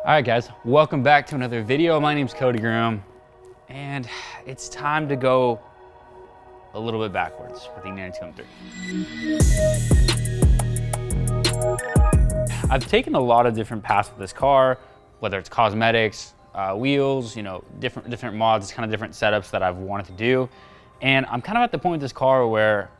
All right, guys, welcome back to another video. My name's Cody Groom, and it's time to go a little bit backwards with the 92M3. I've taken a lot of different paths with this car, whether it's cosmetics, wheels, you know, different mods, kind of different setups that I've wanted to do. And I'm kind of at the point with this car where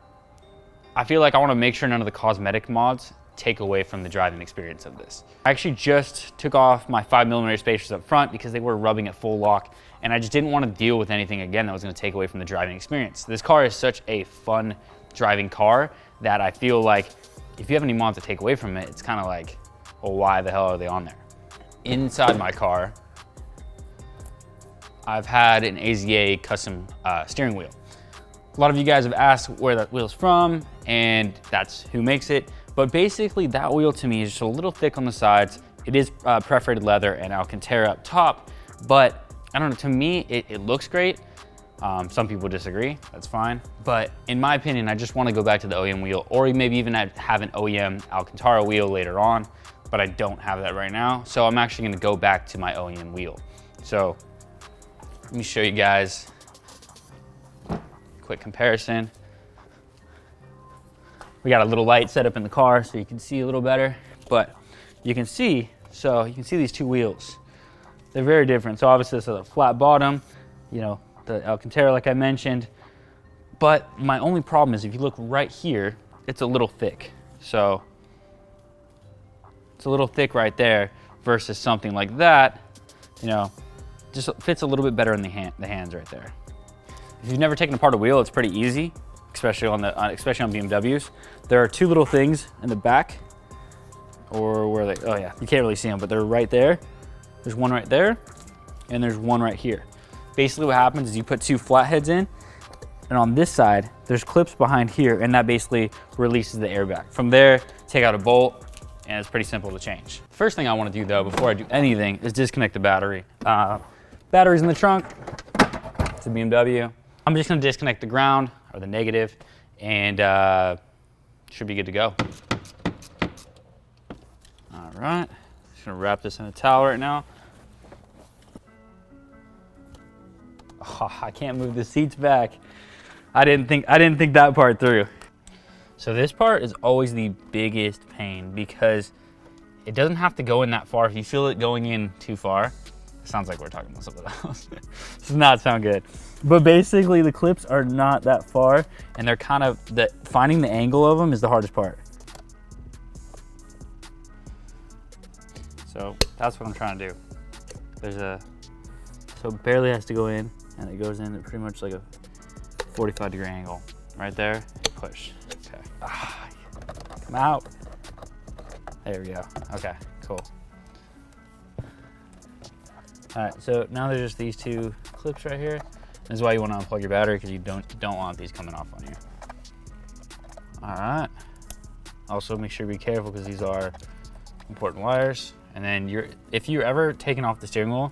I feel like I want to make sure none of the cosmetic mods take away from the driving experience of this. I actually just took off my 5mm spacers up front because they were rubbing at full lock, and I just didn't want to deal with anything again that was going to take away from the driving experience. This car is such a fun driving car that I feel like if you have any mods to take away from it, it's kind of like, well, why the hell are they on there? Inside my car, I've had an AZA custom steering wheel. A lot of you guys have asked where that wheel's from, and that's who makes it. But basically that wheel to me is just a little thick on the sides. It is perforated leather and Alcantara up top, but I don't know, to me, it looks great. Some people disagree, that's fine. But in my opinion, I just wanna go back to the OEM wheel, or maybe even have an OEM Alcantara wheel later on, but I don't have that right now. So I'm actually gonna go back to my OEM wheel. So let me show you guys a quick comparison. We got a little light set up in the car so you can see a little better, but you can see, these two wheels. They're very different. So obviously this is a flat bottom, you know, the Alcantara like I mentioned, but my only problem is if you look right here, it's a little thick. So it's a little thick right there versus something like that, you know, just fits a little bit better in the hands right there. If you've never taken apart a wheel, it's pretty easy, especially on BMWs. There are two little things in the back, or where they, oh yeah, you can't really see them, but they're right there. There's one right there, and there's one right here. Basically what happens is you put two flatheads in, and on this side, there's clips behind here, and that basically releases the airbag. From there, take out a bolt, and it's pretty simple to change. First thing I wanna do though, before I do anything, is disconnect the battery. Battery's in the trunk, it's a BMW. I'm just gonna disconnect the ground, or the negative, and should be good to go. All right, just gonna wrap this in a towel right now. Oh, I can't move the seats back. I didn't think that part through. So this part is always the biggest pain because it doesn't have to go in that far. If you feel it going in too far, it sounds like we're talking about something else. This does not sound good. But basically the clips are not that far, and they're kind of, finding the angle of them is the hardest part. So that's what I'm trying to do. So it barely has to go in, and it goes in at pretty much like a 45-degree angle. Right there, push, okay. Come out. There we go, okay, cool. All right, so now there's just these two clips right here. This is why you want to unplug your battery, because you don't want these coming off on you. All right. Also, make sure to be careful because these are important wires. And then if you're ever taking off the steering wheel,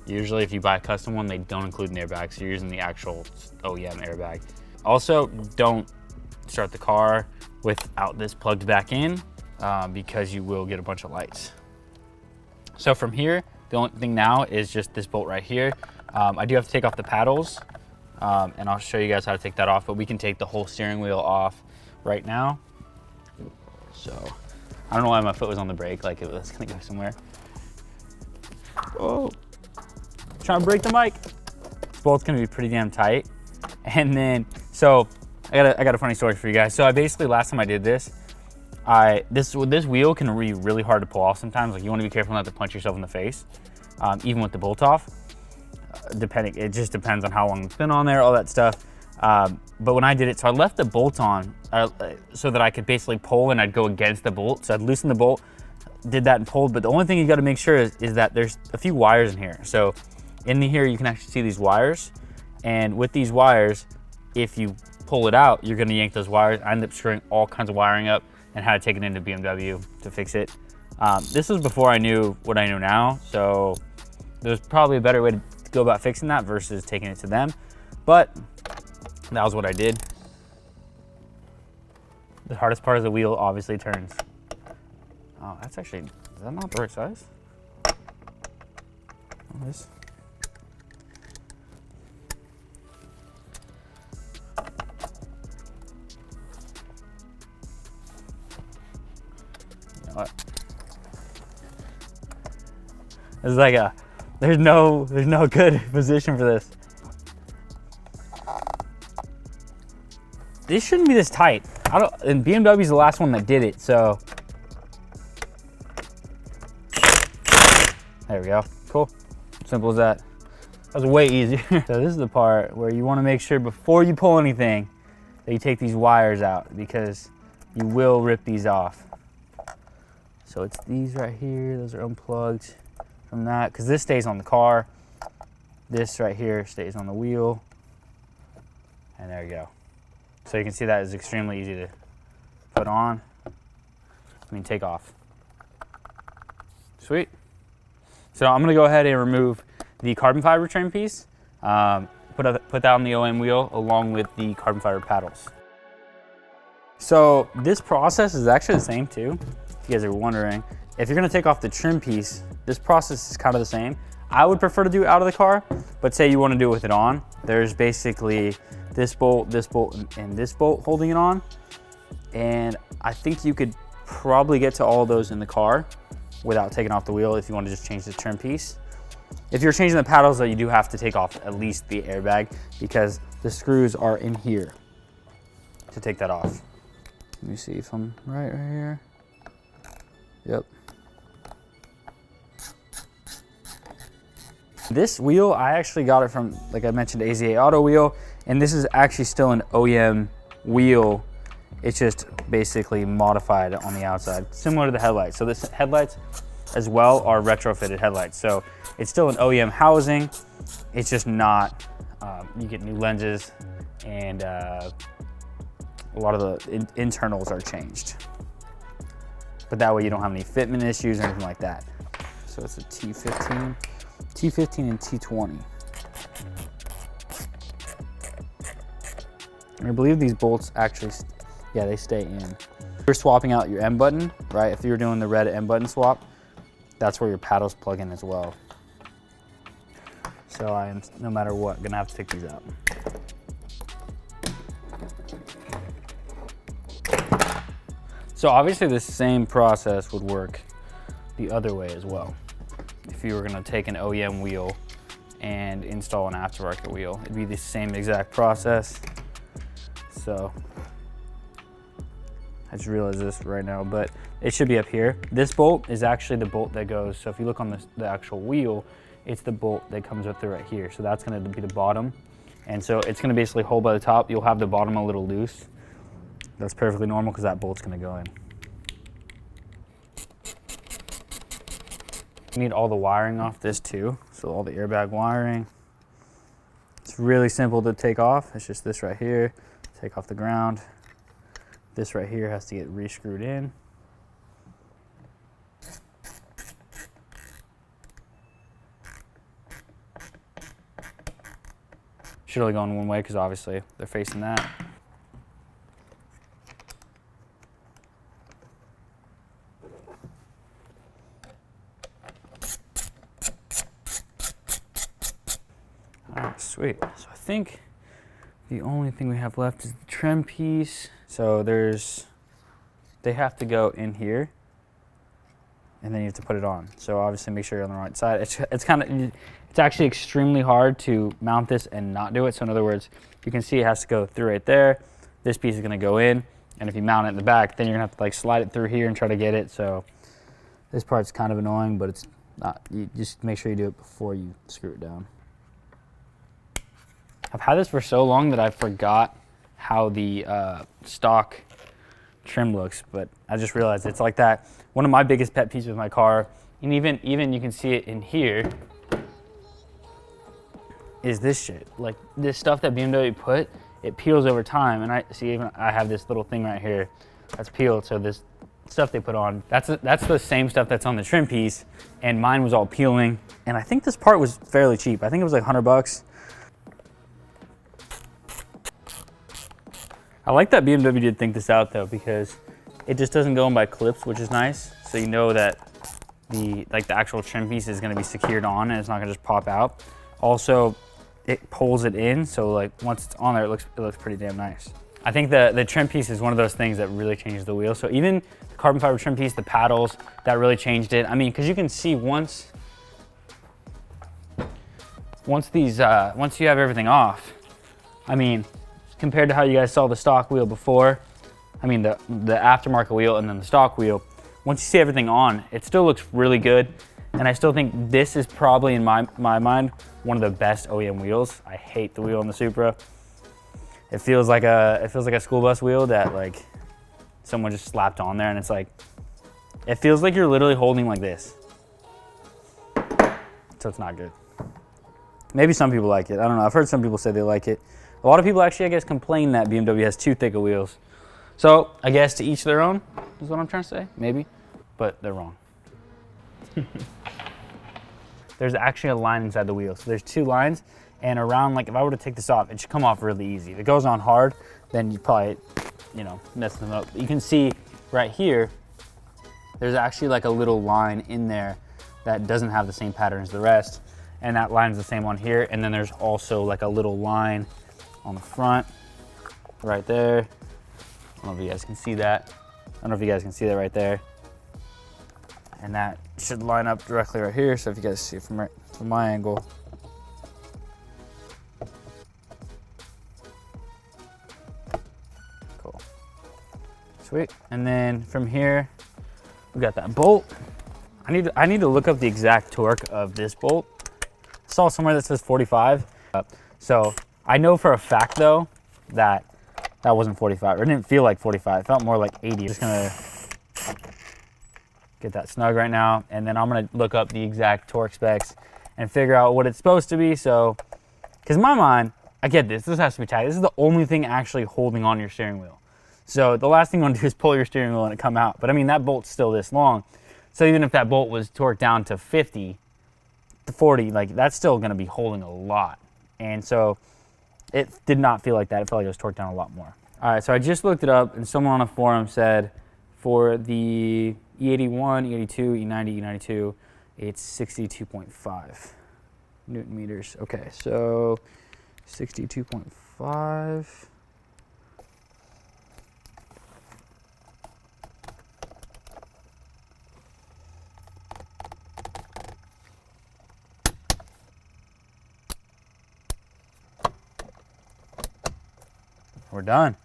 usually if you buy a custom one, they don't include an airbag, so you're using the actual OEM airbag. Also, don't start the car without this plugged back in because you will get a bunch of lights. So from here, the only thing now is just this bolt right here. I do have to take off the paddles, and I'll show you guys how to take that off, but we can take the whole steering wheel off right now. So, I don't know why my foot was on the brake, like it was gonna go somewhere. Oh, trying to break the mic. This bolt's gonna be pretty damn tight. And then, so, I got a funny story for you guys. So I basically, last time I did this, this wheel can be really hard to pull off sometimes. Like you wanna be careful not to punch yourself in the face, even with the bolt off. It just depends on how long it's been on there, all that stuff. But when I did it, so I left the bolt on so that I could basically pull and I'd go against the bolt. So I'd loosen the bolt, did that and pulled. But the only thing you gotta make sure is that there's a few wires in here. So in here, you can actually see these wires. And with these wires, if you pull it out, you're gonna yank those wires. I ended up screwing all kinds of wiring up and had to take it into BMW to fix it. This was before I knew what I know now. So there's probably a better way to go about fixing that versus taking it to them, but that was what I did. The hardest part of the wheel obviously turns. Oh, that's actually, is that not the right size? this. You know what? It's like there's no good position for this. This shouldn't be this tight. And BMW's the last one that did it, so. There we go, cool. Simple as that. That was way easier. So this is the part where you wanna make sure before you pull anything that you take these wires out, because you will rip these off. So it's these right here, those are unplugged from that, because this stays on the car. This right here stays on the wheel. And there you go. So you can see that is extremely easy to put on, take off. Sweet. So I'm gonna go ahead and remove the carbon fiber trim piece, put that on the OM wheel along with the carbon fiber paddles. So this process is actually the same too, if you guys are wondering. If you're gonna take off the trim piece, this process is kind of the same. I would prefer to do it out of the car, but say you wanna do it with it on, there's basically this bolt, and this bolt holding it on. And I think you could probably get to all of those in the car without taking off the wheel if you want to just change the trim piece. If you're changing the paddles though, you do have to take off at least the airbag because the screws are in here to take that off. Let me see if I'm right here. Yep. This wheel, I actually got it from, like I mentioned, AZA Auto Wheel, and this is actually still an OEM wheel. It's just basically modified on the outside, similar to the headlights. So this headlights as well are retrofitted headlights. So it's still an OEM housing. It's just not, you get new lenses and a lot of the internals are changed. But that way you don't have any fitment issues or anything like that. So it's a T15 and T20. And I believe these bolts actually, yeah, they stay in. You're swapping out your M button, right? If you're doing the red M button swap, that's where your paddles plug in as well. So I am, no matter what, gonna have to take these out. So obviously the same process would work the other way as well. If you were gonna take an OEM wheel and install an aftermarket wheel, it'd be the same exact process. So I just realized this right now, but it should be up here. This bolt is actually the bolt that goes, so if you look on the actual wheel, it's the bolt that comes up through right here. So that's gonna be the bottom. And so it's gonna basically hold by the top. You'll have the bottom a little loose. That's perfectly normal because that bolt's gonna go in. You need all the wiring off this too. So all the airbag wiring. It's really simple to take off. It's just this right here. Take off the ground. This right here has to get re-screwed in. Should only go in one way because obviously they're facing that. All right, sweet. So I think the only thing we have left is the trim piece. So they have to go in here and then you have to put it on. So obviously make sure you're on the right side. It's actually extremely hard to mount this and not do it. So in other words, you can see it has to go through right there. This piece is gonna go in, and if you mount it in the back, then you're gonna have to like slide it through here and try to get it. So this part's kind of annoying, but it's not. You just make sure you do it before you screw it down. I've had this for so long that I forgot how the stock trim looks, but I just realized it's like that. One of my biggest pet peeves with my car, and even you can see it in here, is this shit. Like this stuff that BMW put, it peels over time. And I see, even I have this little thing right here that's peeled. So this stuff they put on, that's the same stuff that's on the trim piece, and mine was all peeling. And I think this part was fairly cheap. I think it was like 100 bucks. I like that BMW did think this out though, because it just doesn't go in by clips, which is nice. So you know that the actual trim piece is gonna be secured on and it's not gonna just pop out. Also, it pulls it in, so like once it's on there, it looks pretty damn nice. I think the trim piece is one of those things that really changes the wheel. So even the carbon fiber trim piece, the paddles, that really changed it. I mean, because you can see once you have everything off, I mean, compared to how you guys saw the stock wheel before, I mean the aftermarket wheel and then the stock wheel, once you see everything on, it still looks really good. And I still think this is probably, in my mind, one of the best OEM wheels. I hate the wheel on the Supra. It feels like a school bus wheel that like someone just slapped on there, and it's like, it feels like you're literally holding like this. So it's not good. Maybe some people like it. I don't know. I've heard some people say they like it. A lot of people actually, I guess, complain that BMW has too thick of wheels. So I guess to each their own is what I'm trying to say. Maybe, but they're wrong. There's actually a line inside the wheel. So there's 2 lines, and around, like if I were to take this off, it should come off really easy. If it goes on hard, then you probably, you know, mess them up. You can see right here, there's actually like a little line in there that doesn't have the same pattern as the rest. And that line's the same on here. And then there's also like a little line on the front right there. I don't know if you guys can see that. I don't know if you guys can see that right there. And that should line up directly right here. So if you guys see it from my angle. Cool. Sweet. And then from here, we got that bolt. I need to look up the exact torque of this bolt. I saw somewhere that says 45. So I know for a fact though that wasn't 45, or it didn't feel like 45. It felt more like 80. I'm just gonna get that snug right now, and then I'm gonna look up the exact torque specs and figure out what it's supposed to be. So, because in my mind, I get this has to be tight. This is the only thing actually holding on your steering wheel. So the last thing you want to do is pull your steering wheel and it come out. But I mean, that bolt's still this long. So even if that bolt was torqued down to 50 to 40, like that's still gonna be holding a lot. And so it did not feel like that. It felt like it was torqued down a lot more. All right, so I just looked it up, and someone on a forum said for the E81, E82, E90, E92, it's 62.5 Newton meters. Okay, so 62.5. We're done.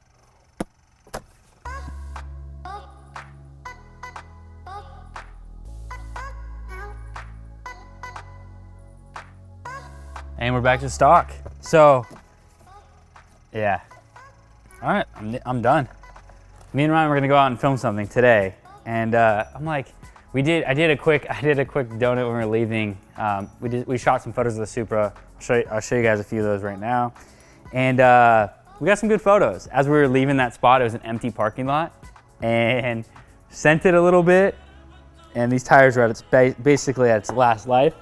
And we're back to stock. So, yeah. All right, I'm done. Me and Ryan were gonna go out and film something today, and I'm like, I did a quick donut when we were leaving. We shot some photos of the Supra. I'll show you guys a few of those right now, and we got some good photos. As we were leaving that spot, it was an empty parking lot, and scented a little bit, and these tires were at basically at its last life,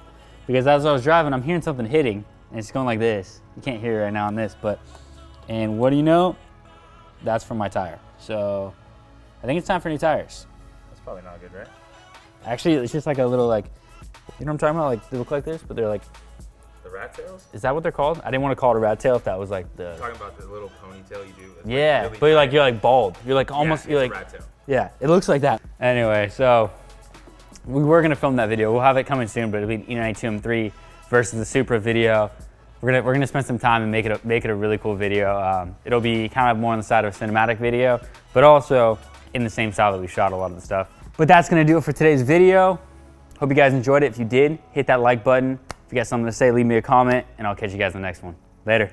because as I was driving, I'm hearing something hitting, and it's going like this. You can't hear it right now on this, and what do you know? That's from my tire. So I think it's time for new tires. That's probably not good, right? Actually, it's just like a little, like, you know what I'm talking about? Like, they look like this, but they're like, the rat tails? is that what they're called? I didn't want to call it a rat tail if that was like the... You're talking about the little ponytail you do? It's yeah, like really but you're like bald. You're like almost, yeah, you're like... rat tail. Yeah, it looks like that. Anyway, so we were gonna film that video. We'll have it coming soon, but it'll be an E92 M3 versus the Supra video. We're gonna spend some time and make it a really cool video. It'll be kind of more on the side of a cinematic video, but also in the same style that we shot a lot of the stuff. But that's gonna do it for today's video. Hope you guys enjoyed it. If you did, hit that like button. If you got something to say, leave me a comment, and I'll catch you guys in the next one. Later.